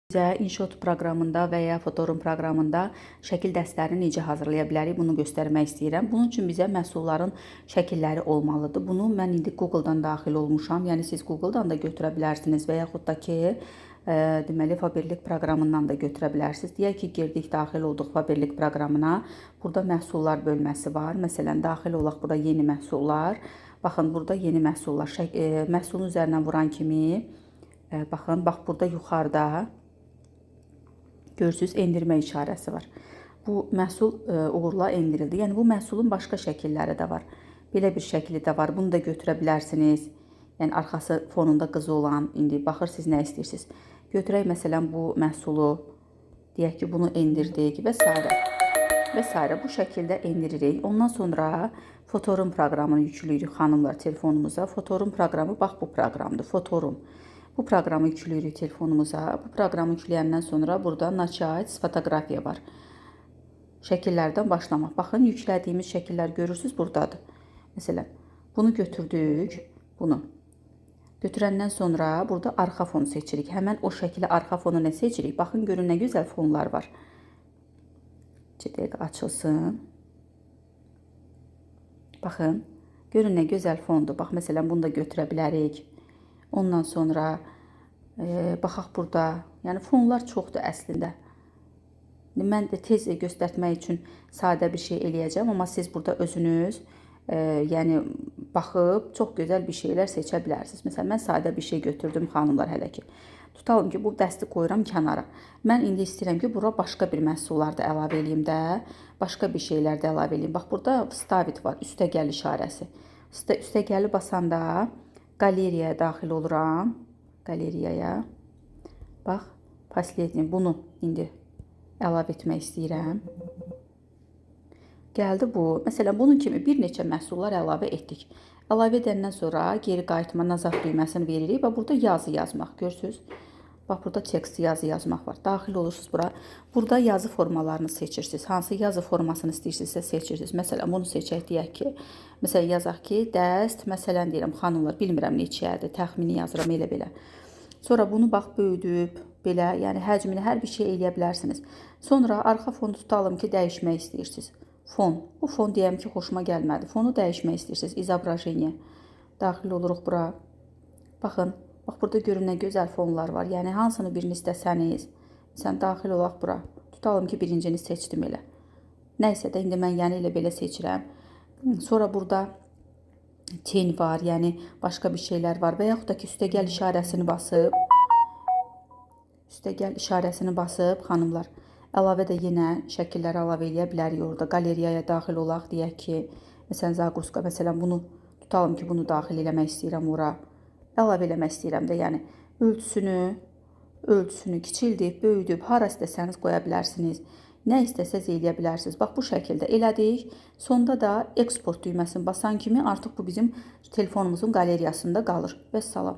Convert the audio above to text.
Bizə InShot proqramında və ya Fotorum proqramında şəkil dəstlərini necə hazırlaya bilərik, bunu göstərmək istəyirəm. Bunun üçün bizə məhsulların şəkilləri olmalıdır. Bunu mən indi Google-dan daxil olmuşam. Yəni siz Google-dan da götürə bilərsiniz və yaxud da ki, deməli Faberlic proqramından da götürə bilərsiniz. Deyək ki, girdik, daxil olduq Faberlic proqramına. Burada məhsullar bölməsi var. Məsələn, daxil olaq burada yeni məhsullar. Baxın, burada yeni məhsullar. Məhsulun üzərindən vuran kimi, baxın, bax burada yuxarıda görürsünüz, endirmə işarəsi var. Bu məhsul uğurla endirildi. Yəni bu məhsulun başqa şəkilləri də var. Belə bir şəkli də var. Bunu da götürə bilərsiniz. Yəni arxası fonunda qızı olan, indi baxır siz nə istəyirsiniz. Götürək məsələn bu məhsulu, deyək ki, bunu endirdik və s. və s. Bu şəkildə endiririk. Ondan sonra Fotorum proqramını yükləyirik xanımlar telefonumuza. Fotorum proqramı bax bu proqramdır. Fotorum. Bu proqramı yükləyirik telefonumuza. Bu proqramı yükləyəndən sonra burada Начать fotoqrafiya var. Şəkillərdən başlamaq. Baxın, yüklədiyimiz şəkillər görürsünüz buradadır. Məsələn, bunu götürdük, bunu. Götürəndən sonra burada arxa fonu seçirik. Həmən o şəkili arxa fonu nə seçirik? Baxın, görün nə gözəl fonlar var. 2 dəqiqə açılsın. Baxın, görün nə gözəl fondur. Bax, məsələn, bunu da götürə bilərik. Ondan sonra baxaq burada, yəni fonlar çoxdur əslində. Mən də tez göstərmək üçün sadə bir şey eləyəcəm, amma siz burada özünüz yəni baxıb çox gözəl bir şeylər seçə bilərsiniz. Məsələn, mən sadə bir şey götürdüm xanımlar hələ ki. Tutalım ki, bu dəsti qoyuram kənara. Mən indi istəyirəm ki, bura başqa bir məhsullar da əlavə eləyim də, başqa bir şeylər də əlavə eləyim. Bax, burada vstavit var, üstə gəl işarəsi. Üstə gəli basanda qaleriyaya daxil oluram. Qaleriyaya. Bax, последний. Bunu indi əlavə etmək istəyirəm. Gəldi bu. Məsələn, bunun kimi bir neçə məhsullar əlavə etdik. Əlavə edəndən sonra geri qayıtma nazad düyməsini veririk və burada yazı yazmaq. Görürsünüz? Bax, burada tekst yazı yazmaq var. Daxil olursunuz bura. Burada yazı formalarını seçirsiniz. Hansı yazı formasını istəyirsinizsə seçirsiniz. Məsələn, bunu seçək, deyək ki, məsələn, yazaq ki, dəst, məsələn, deyirəm, xanımlar, bilmirəm neçəyədir, təxmini yazıram, elə belə. Sonra bunu bax, böyüdüb, belə, yəni həcmini hər bir şey eləyə bilərsiniz. Sonra arxa fonu tutalım ki, dəyişmək istəyirsiniz. Fon. Bu fon deyəm ki, xoşuma gəlmədi. Fonu dəyişmək istəyirsiniz. İzobrazeniya. Daxil oluruq bura. Baxın. Bax, burada görün nə gözəl fonlar var. Yəni, hansını birini istəsəniz, məsələn, daxil olaq bura. Tutalım ki, birincini seçdim elə. Nəysə də, indi mən yəni elə belə seçirəm. Sonra burada ten var, yəni başqa bir şeylər var. Və yaxud da ki, üstə gəl işarəsini basıb, xanımlar, əlavə də yenə şəkilləri əlavə eləyə bilərik orada. Qaleriyaya daxil olaq, deyək ki, məsələn, Zaqruska, məsələn, bunu tutalım ki, bunu daxil eləmək istəyirəm ora. Əlavə eləmək istəyirəm də, yəni ölçüsünü kiçildib, böyüdüb, hara istəsəniz qoya bilərsiniz. Nə istəsəz eləyə bilərsiniz. Bax, bu şəkildə elədik. Sonda da eksport düyməsini basan kimi artıq bu bizim telefonumuzun qaleriyasında qalır. Vəssalam.